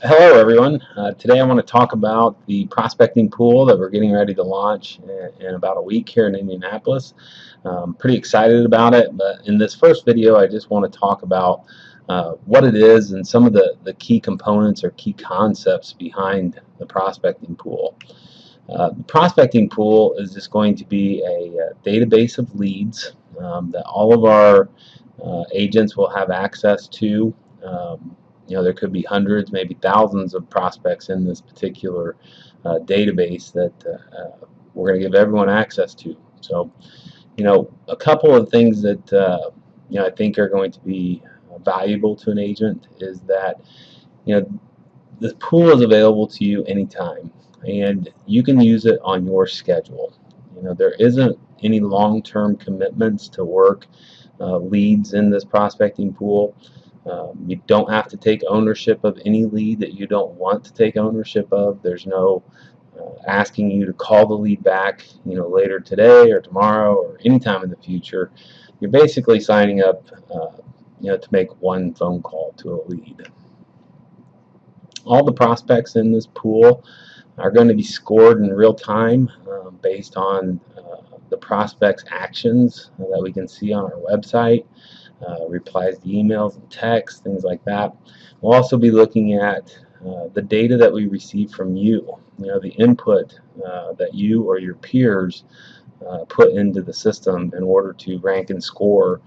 Hello, everyone. Today I want to talk about the prospecting pool that we're getting ready to launch in about a week here in Indianapolis. Pretty excited about it, but in this first video I just want to talk about what it is and some of the key components or key concepts behind the prospecting pool. The prospecting pool is just going to be a database of leads that all of our agents will have access to. There could be hundreds, maybe thousands of prospects in this particular database that we're going to give everyone access to. So, a couple of things that I think are going to be valuable to an agent is that the pool is available to you anytime, and you can use it on your schedule. There isn't any long-term commitments to work leads in this prospecting pool. You don't have to take ownership of any lead that you don't want to take ownership of. There's no asking you to call the lead back, later today or tomorrow or anytime in the future. You're basically signing up, to make one phone call to a lead. All the prospects in this pool are going to be scored in real time based on the prospect's actions that we can see on our website. Replies to emails and texts, things like that. We'll also be looking at the data that we receive from you, the input that you or your peers put into the system in order to rank and score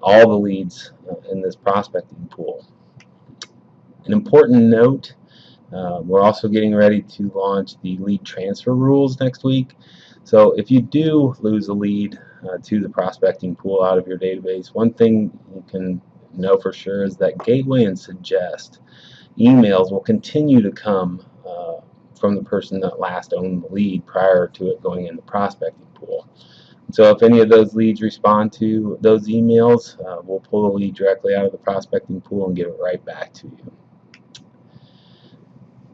all the leads in this prospecting pool. An important note, we're also getting ready to launch the lead transfer rules next week. So if you do lose a lead to the prospecting pool out of your database, one thing you can know for sure is that Gateway and Suggest emails will continue to come from the person that last owned the lead prior to it going in the prospecting pool. So if any of those leads respond to those emails, we'll pull the lead directly out of the prospecting pool and give it right back to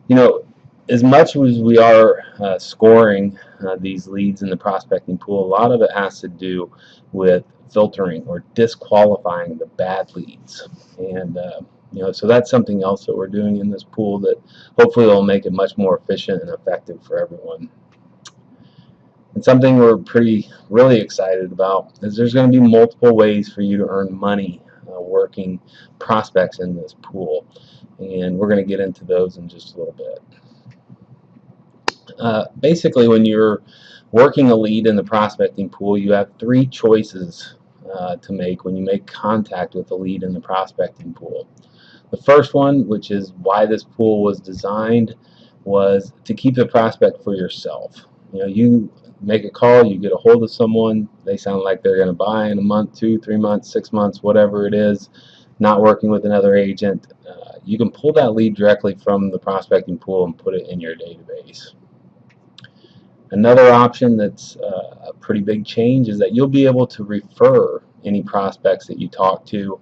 you. As much as we are scoring these leads in the prospecting pool, a lot of it has to do with filtering or disqualifying the bad leads. And so that's something else that we're doing in this pool that hopefully will make it much more efficient and effective for everyone. And something we're really excited about is there's going to be multiple ways for you to earn money working prospects in this pool. And we're going to get into those in just a little bit. Basically, when you're working a lead in the prospecting pool, you have three choices to make when you make contact with a lead in the prospecting pool. The first one, which is why this pool was designed, was to keep the prospect for yourself. You make a call, you get a hold of someone, they sound like they're going to buy in a month, 2, 3 months, 6 months, whatever it is, not working with another agent. You can pull that lead directly from the prospecting pool and put it in your database. Another option that's a pretty big change is that you'll be able to refer any prospects that you talk to,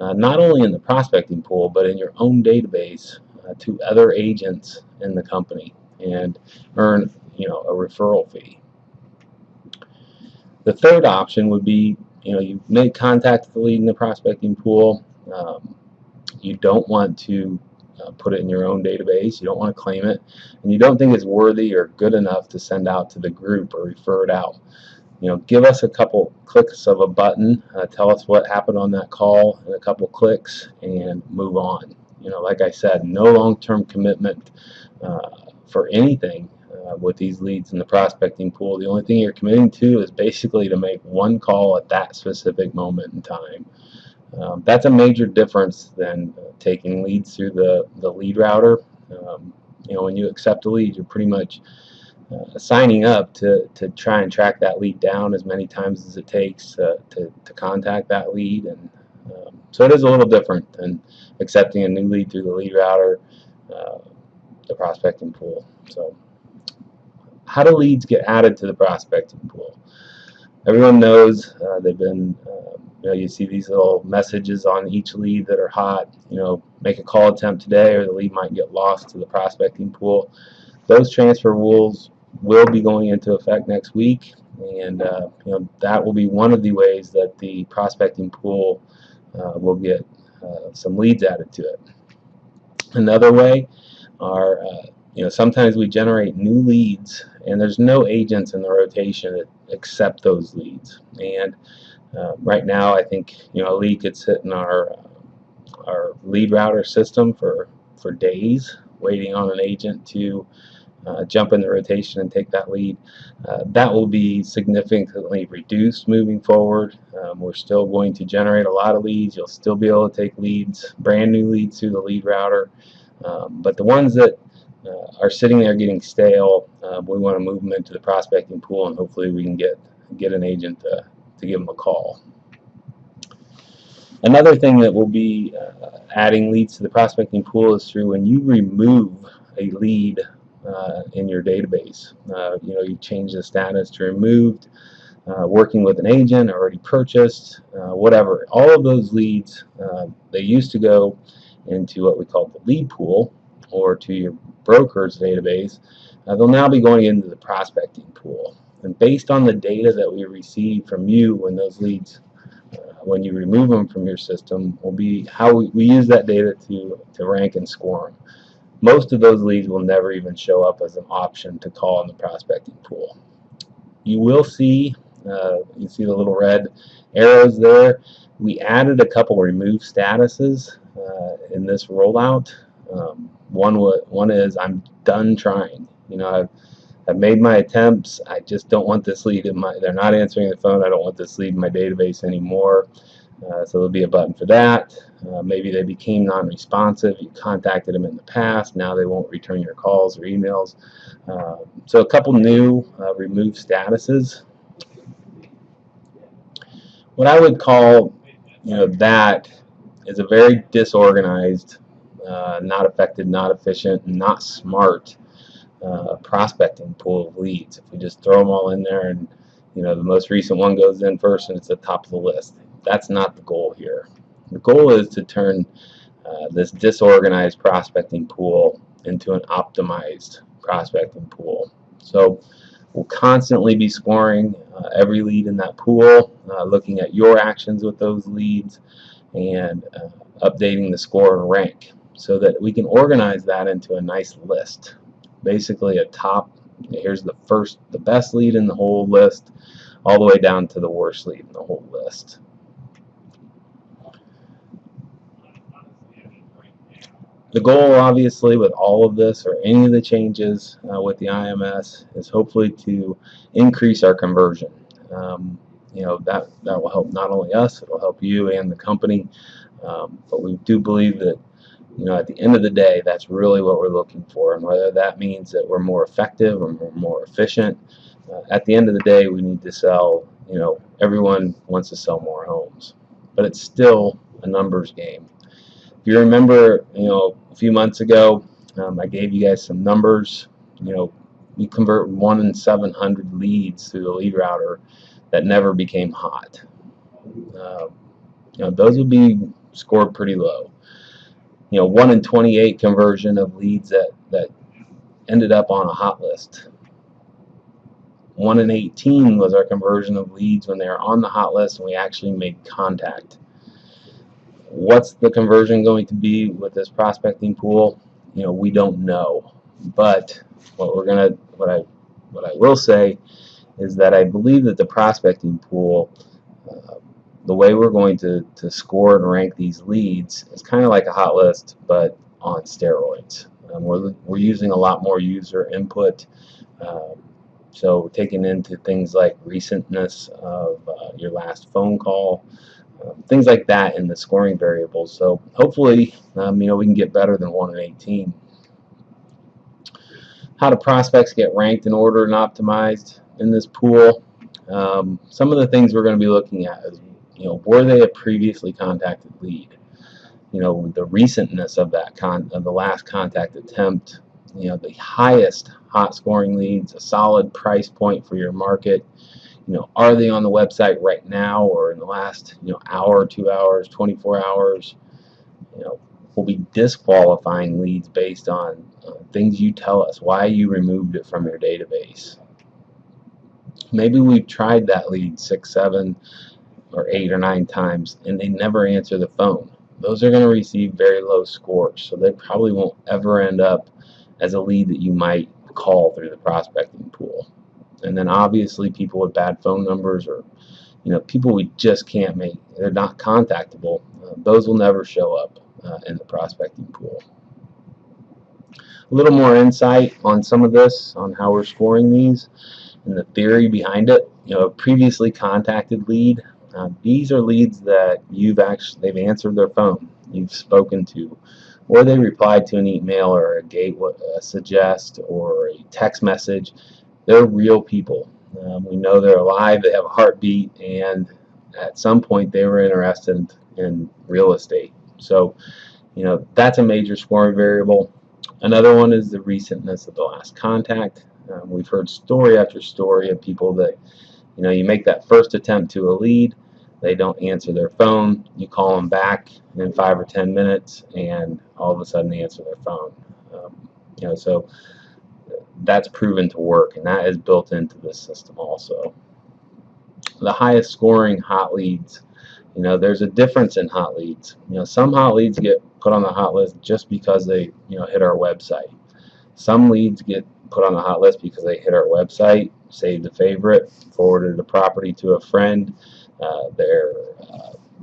not only in the prospecting pool, but in your own database to other agents in the company and earn a referral fee. The third option would be, you make contact with the lead in the prospecting pool. You don't want to put it in your own database, you don't want to claim it, and you don't think it's worthy or good enough to send out to the group or refer it out. Give us a couple clicks of a button, tell us what happened on that call in a couple clicks, and move on. Like I said, no long-term commitment for anything with these leads in the prospecting pool. The only thing you're committing to is basically to make one call at that specific moment in time. That's a major difference than taking leads through the lead router. When you accept a lead, you're pretty much signing up to try and track that lead down as many times as it takes to contact that lead. And so it is a little different than accepting a new lead through the lead router, the prospecting pool. So how do leads get added to the prospecting pool? Everyone knows they've been you see these little messages on each lead that are hot. Make a call attempt today or the lead might get lost to the prospecting pool. Those transfer rules will be going into effect next week, and that will be one of the ways that the prospecting pool will get some leads added to it. Another way are, sometimes we generate new leads and there's no agents in the rotation that accept those leads. And right now, I think a lead could sit in our lead router system for days, waiting on an agent to jump in the rotation and take that lead. That will be significantly reduced moving forward. We're still going to generate a lot of leads. You'll still be able to take leads, brand new leads through the lead router. But the ones that are sitting there getting stale, we want to move them into the prospecting pool, and hopefully we can get an agent to give them a call. Another thing that will be adding leads to the prospecting pool is through when you remove a lead in your database. You change the status to removed, working with an agent, already purchased, whatever. All of those leads, they used to go into what we call the lead pool or to your broker's database. They'll now be going into the prospecting pool. And based on the data that we receive from you when those leads, when you remove them from your system, will be how we use that data to rank and score them. Most of those leads will never even show up as an option to call in the prospecting pool. You will see, you see the little red arrows there. We added a couple remove statuses in this rollout. One is I'm done trying. I've made my attempts. I just don't want this lead they're not answering the phone. I don't want this lead in my database anymore. So there'll be a button for that. Maybe they became non-responsive. You contacted them in the past. Now they won't return your calls or emails. So a couple new remove statuses. What I would call, that is a very disorganized, not effective, not efficient, not smart prospecting pool of leads. If we just throw them all in there and the most recent one goes in first and it's at the top of the list. That's not the goal here. The goal is to turn this disorganized prospecting pool into an optimized prospecting pool. So we'll constantly be scoring every lead in that pool, looking at your actions with those leads, and updating the score and rank so that we can organize that into a nice list. Basically here's the best lead in the whole list, all the way down to the worst lead in the whole list. The goal, obviously, with all of this or any of the changes with the IMS is hopefully to increase our conversion. That will help not only us, it will help you and the company. But we do believe that at the end of the day, that's really what we're looking for, and whether that means that we're more effective or we're more efficient, at the end of the day, we need to sell, everyone wants to sell more homes, but it's still a numbers game. If you remember, a few months ago, I gave you guys some numbers. We convert 1 in 700 leads through the lead router that never became hot. Those would be scored pretty low. 1 in 28 conversion of leads that ended up on a hot list. 1 in 18 was our conversion of leads when they were on the hot list and we actually made contact. What's the conversion going to be with this prospecting pool? We don't know. But what I will say is that I believe that the prospecting pool, the way we're going to score and rank these leads is kind of like a hot list, but on steroids. We're using a lot more user input. So taking into things like recentness of your last phone call, things like that in the scoring variables. So hopefully, we can get better than 1 in 18. How do prospects get ranked and ordered and optimized in this pool? Some of the things we're going to be looking at is, were they a previously contacted lead? The recentness of of the last contact attempt. The highest hot scoring leads, a solid price point for your market. Are they on the website right now or in the last hour, 2 hours, 24 hours? We'll be disqualifying leads based on things you tell us, why you removed it from your database. Maybe we've tried that lead 6, 7, or 8 or 9 times and they never answer the phone. those are going to receive very low scores, so they probably won't ever end up as a lead that you might call through the prospecting pool. And then obviously people with bad phone numbers, or people we just can't make, they're not contactable, those will never show up in the prospecting pool. A little more insight on some of this, on how we're scoring these and the theory behind it. A previously contacted lead, these are leads that they've answered their phone, you've spoken to, or they replied to an email or a suggest or a text message. They're real people. We know they're alive, they have a heartbeat, and at some point they were interested in real estate. So, that's a major scoring variable. Another one is the recentness of the last contact. We've heard story after story of people that, you make that first attempt to a lead, they don't answer their phone, you call them back in 5 or 10 minutes, and all of a sudden they answer their phone. So that's proven to work, and that is built into this system also. The highest scoring hot leads, there's a difference in hot leads. Some hot leads get put on the hot list just because they hit our website. Some leads get put on the hot list because they hit our website, saved a favorite, forwarded the property to a friend. Their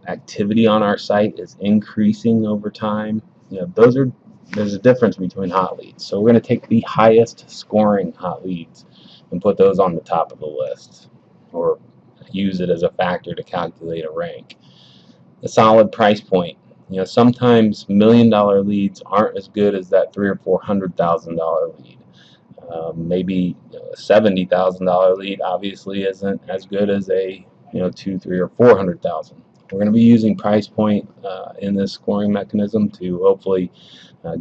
activity on our site is increasing over time. There's a difference between hot leads. So we're going to take the highest scoring hot leads and put those on the top of the list, or use it as a factor to calculate a rank. A solid price point. Sometimes $1 million leads aren't as good as that $300,000 or $400,000 lead. Maybe a $70,000 lead obviously isn't as good as a $200,000, $300,000, or $400,000. We're going to be using price point in this scoring mechanism to hopefully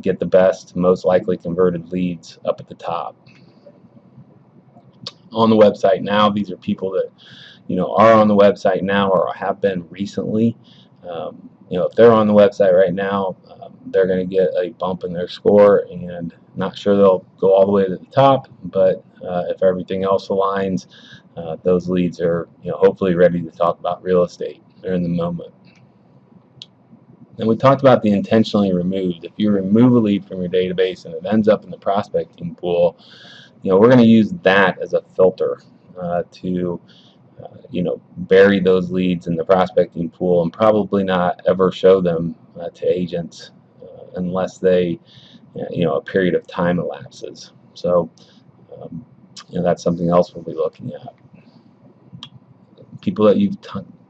get the best, most likely converted leads up at the top. On the website now, these are people that are on the website now or have been recently. If they're on the website right now, they're going to get a bump in their score, and not sure they'll go all the way to the top, but if everything else aligns, those leads are hopefully ready to talk about real estate. They're in the moment. And we talked about the intentionally removed. If you remove a lead from your database and it ends up in the prospecting pool, we're going to use that as a filter to bury those leads in the prospecting pool and probably not ever show them to agents unless they, a period of time elapses. So, that's something else we'll be looking at. People that you've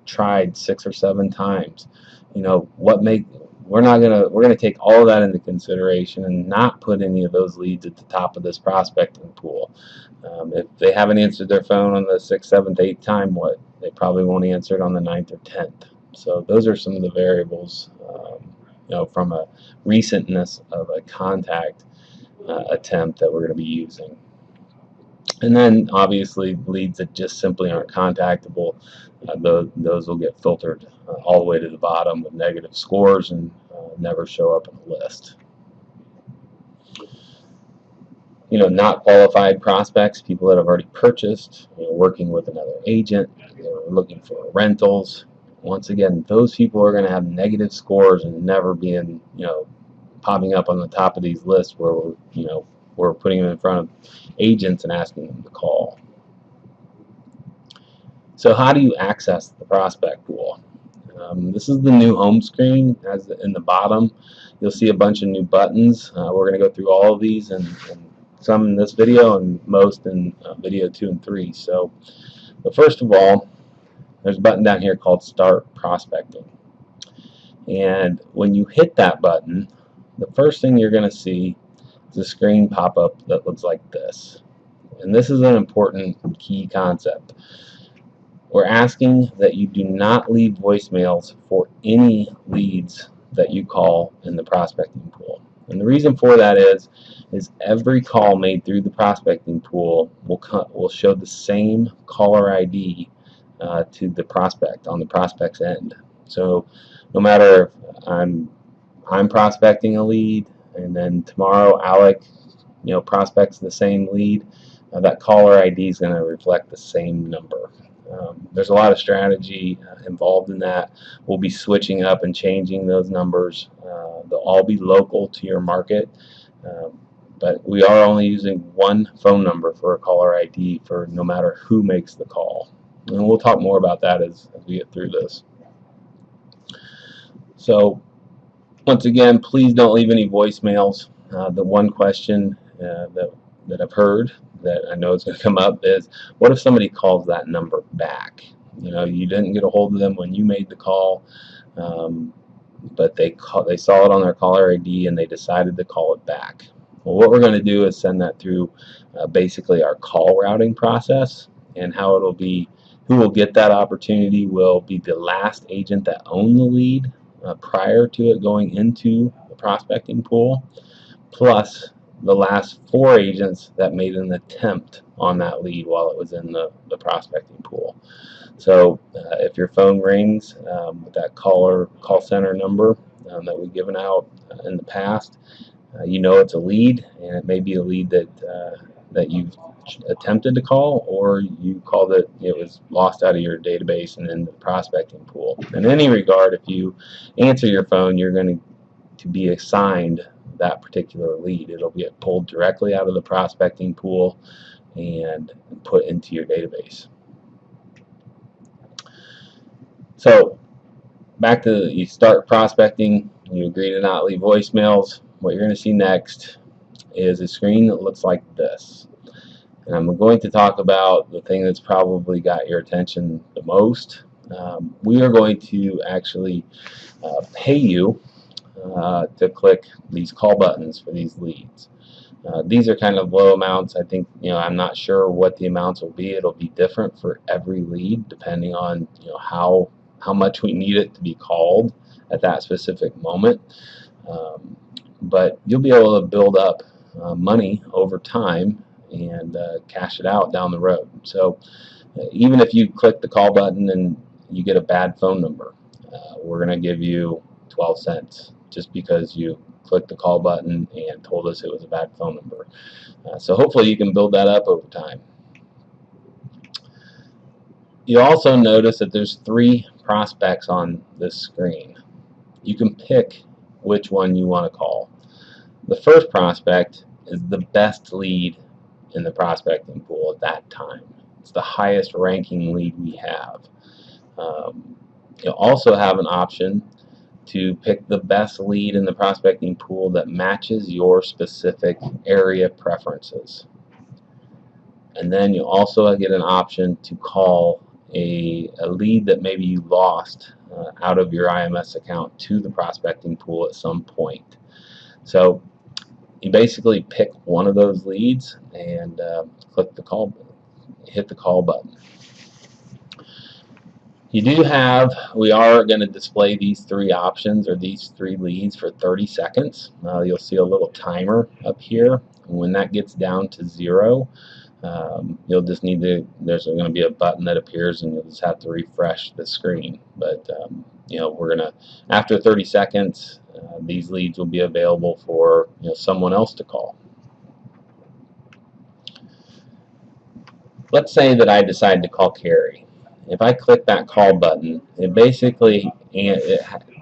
tried 6 or 7 times, we're gonna take all of that into consideration and not put any of those leads at the top of this prospecting pool. If they haven't answered their phone on the 6th, 7th, 8th time, they probably won't answer it on the 9th or 10th. So those are some of the variables, from a recentness of a contact attempt that we're going to be using. And then obviously leads that just simply aren't contactable, those will get filtered all the way to the bottom with negative scores and never show up in the list. Not qualified prospects, people that have already purchased, working with another agent, looking for rentals. Once again, those people are going to have negative scores and never being, popping up on the top of these lists where we're putting them in front of agents and asking them to call. So how do you access the prospect pool? This is the new home screen. As in the bottom, you'll see a bunch of new buttons. We're going to go through all of these, and some in this video and most in video 2 and 3. So, but first of all, there's a button down here called Start Prospecting. And when you hit that button, the first thing you're going to see is a screen pop up that looks like this. And this is an important key concept. We're asking that you do not leave voicemails for any leads that you call in the prospecting pool. And the reason for that is every call made through the prospecting pool will show the same caller ID to the prospect on the prospect's end. So no matter if I'm prospecting a lead, and then tomorrow Alec prospects the same lead, that caller ID is going to reflect the same number. There's a lot of strategy involved in that. We'll be switching up and changing those numbers. They'll all be local to your market, but we are only using one phone number for a caller ID for no matter who makes the call. And we'll talk more about that as we get through this. So once again, please don't leave any voicemails. The one question that I've heard that I know is going to come up is, what if somebody calls that number back? You didn't get a hold of them when you made the call, but they saw it on their caller ID and they decided to call it back. Well, what we're going to do is send that through basically our call routing process, and how it'll be, who will get that opportunity will be the last agent that owned the lead prior to it going into the prospecting pool, plus the last 4 agents that made an attempt on that lead while it was in the prospecting pool. So if your phone rings with that call center number that we've given out in the past, it's a lead, and it may be a lead that you've attempted to call, or you called it was lost out of your database and in the prospecting pool. In any regard, if you answer your phone, you're going to be assigned that particular lead. It'll get pulled directly out of the prospecting pool and put into your database. So back to, you start prospecting, you agree to not leave voicemails. What you're going to see next is a screen that looks like this. And I'm going to talk about the thing that's probably got your attention the most. We are going to actually pay you to click these call buttons for these leads. These are kind of low amounts. I think, I'm not sure what the amounts will be. It'll be different for every lead depending on how much we need it to be called at that specific moment. But you'll be able to build up money over time and cash it out down the road. So even if you click the call button and you get a bad phone number, we're going to give you 12 cents just because you clicked the call button and told us it was a bad phone number. So hopefully you can build that up over time. You also notice that there's 3 prospects on this screen. You can pick which one you want to call. The first prospect is the best lead in the prospecting pool at that time. It's the highest ranking lead we have. You'll also have an option to pick the best lead in the prospecting pool that matches your specific area preferences. And then you also get an option to call a lead that maybe you lost out of your IMS account to the prospecting pool at some point. So you basically pick one of those leads and hit the call button. We are going to display these 3 options, or these 3 leads, for 30 seconds. You'll see a little timer up here. And when that gets down to 0, you'll just need to, there's going to be a button that appears and you'll just have to refresh the screen. But we're going to, after 30 seconds, these leads will be available for someone else to call. Let's say that I decide to call Carrie. If I click that call button, it basically,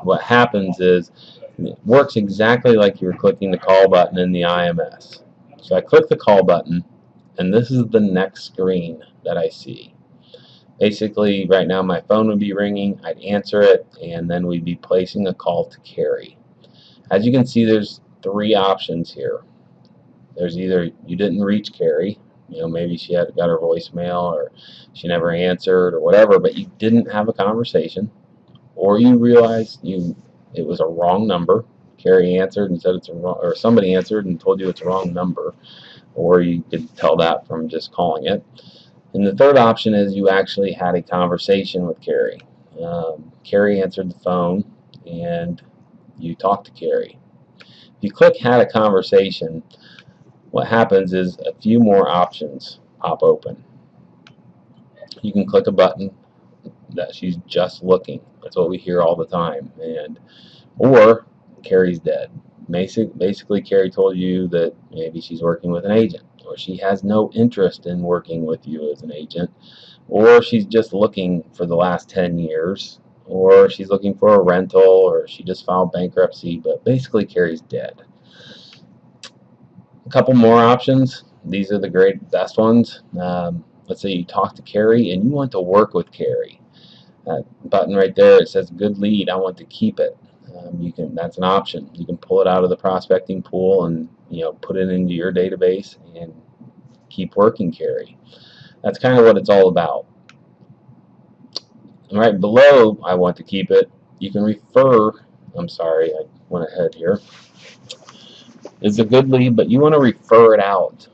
what happens is it works exactly like you were clicking the call button in the IMS. So I click the call button, and this is the next screen that I see. Basically, right now my phone would be ringing, I'd answer it, and then we'd be placing a call to Carrie. As you can see, there's 3 options here. There's either you didn't reach Carrie, maybe she got her voicemail, or she never answered, or whatever, but you didn't have a conversation, or you realized it was a wrong number. Carrie answered and said it's a wrong, or somebody answered and told you it's a wrong number, or you could tell that from just calling it. And the third option is you actually had a conversation with Carrie. Carrie answered the phone and you talked to Carrie. If you click had a conversation, what happens is a few more options pop open. You can click a button that she's just looking. That's what we hear all the time. Or Carrie's dead. Basically, Carrie told you that maybe she's working with an agent, or she has no interest in working with you as an agent, or she's just looking for the last 10 years, or she's looking for a rental, or she just filed bankruptcy, but basically Carrie's dead. A couple more options. These are the best ones. Let's say you talk to Carrie and you want to work with Carrie. That button right there, it says good lead, I want to keep it. That's an option. You can pull it out of the prospecting pool and put it into your database and keep working Carrie. That's kind of what it's all about. And right below I want to keep it, you can refer, I'm sorry, I went ahead here. It's a good lead, but you want to refer it out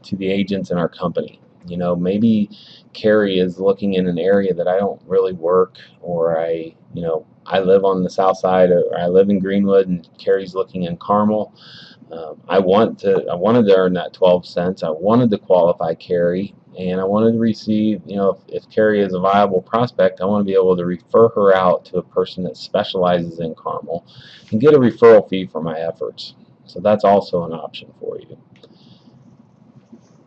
to the agents in our company. Maybe Carrie is looking in an area that I don't really work, or I live on the south side, or I live in Greenwood and Carrie's looking in Carmel. I wanted to earn that 12 cents. I wanted to qualify Carrie, and I wanted to receive, if Carrie is a viable prospect, I want to be able to refer her out to a person that specializes in Carmel and get a referral fee for my efforts. So that's also an option for you.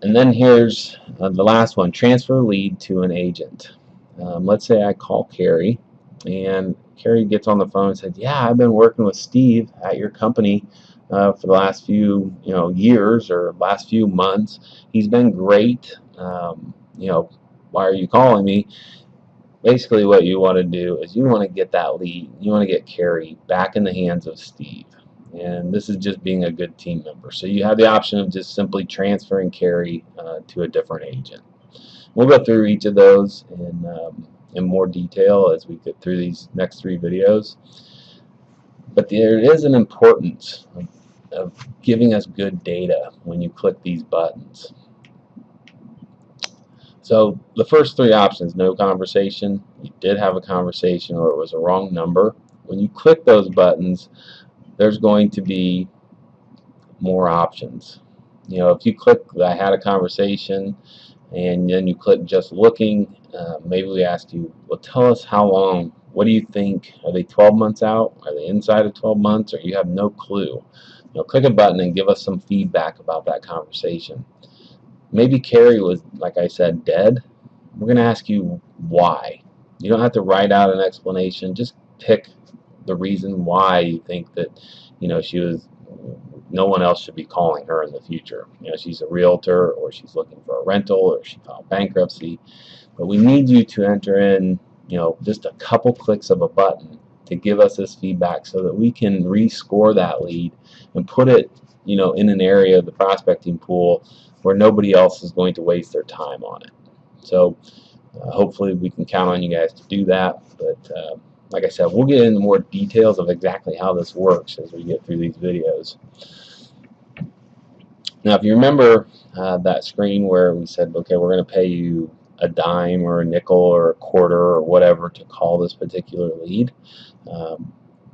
And then here's the last one, transfer lead to an agent. Let's say I call Carrie, and Carrie gets on the phone and says, yeah, I've been working with Steve at your company for the last few years or last few months. He's been great. Why are you calling me? Basically what you want to do is you want to get that lead. You want to get Carrie back in the hands of Steve. And this is just being a good team member. So you have the option of just simply transferring Carrie to a different agent. We'll go through each of those in more detail as we get through these next 3 videos. But there is an importance of giving us good data when you click these buttons. So the first 3 options, no conversation, you did have a conversation, or it was a wrong number. When you click those buttons, there's going to be more options. If you click I had a conversation and then you click just looking, maybe we ask you, well, tell us how long, what do you think, are they 12 months out, are they inside of 12 months, or you have no clue. Click a button and give us some feedback about that conversation. Maybe Carrie was, like I said, dead. We're going to ask you why. You don't have to write out an explanation, just pick the reason why you think that no one else should be calling her in the future. She's a realtor, or she's looking for a rental, or she filed bankruptcy. But we need you to enter in just a couple clicks of a button to give us this feedback so that we can rescore that lead and put it in an area of the prospecting pool where nobody else is going to waste their time on it. So hopefully we can count on you guys to do that. But like I said, we'll get into more details of exactly how this works as we get through these videos. Now, if you remember that screen where we said, okay, we're going to pay you a dime or a nickel or a quarter or whatever to call this particular lead,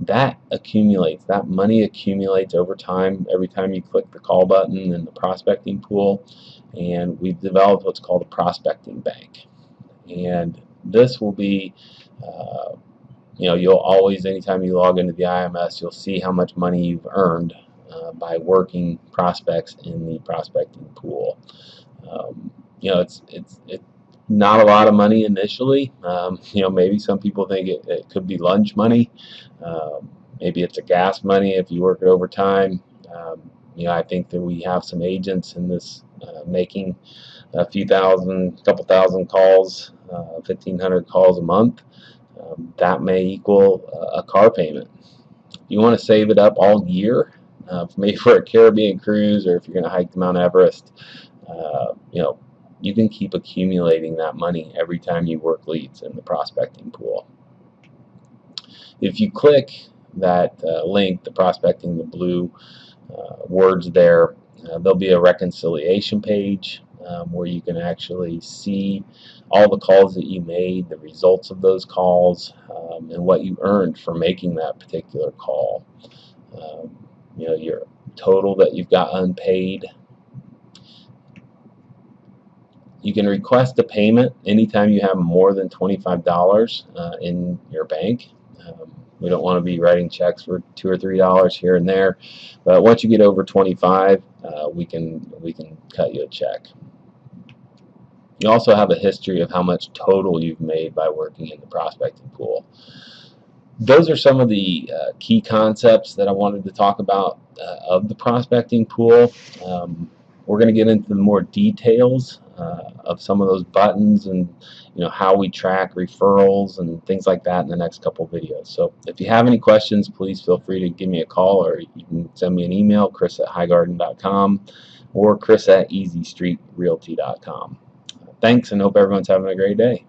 that accumulates. That money accumulates over time every time you click the call button in the prospecting pool. And we've developed what's called a prospecting bank. And this will be you'll always, anytime you log into the IMS, you'll see how much money you've earned by working prospects in the prospecting pool. It's not a lot of money initially. Maybe some people think it could be lunch money. Maybe it's a gas money if you work it overtime. I think that we have some agents in this making a couple thousand calls, 1,500 calls a month. That may equal a car payment. If you want to save it up all year, maybe for a Caribbean cruise, or if you're going to hike to Mount Everest, you can keep accumulating that money every time you work leads in the prospecting pool. If you click that link, the prospecting, the blue words there, there'll be a reconciliation page where you can actually see all the calls that you made, the results of those calls, and what you earned for making that particular call. Your total that you've got unpaid. You can request a payment anytime you have more than $25 in your bank. We don't want to be writing checks for $2 or $3 here and there, but once you get over 25, we can cut you a check. You also have a history of how much total you've made by working in the prospecting pool. Those are some of the key concepts that I wanted to talk about of the prospecting pool. We're going to get into the more details of some of those buttons and how we track referrals and things like that in the next couple of videos. So if you have any questions, please feel free to give me a call, or you can send me an email, chris@highgarden.com or chris@easystreetrealty.com. Thanks, and hope everyone's having a great day.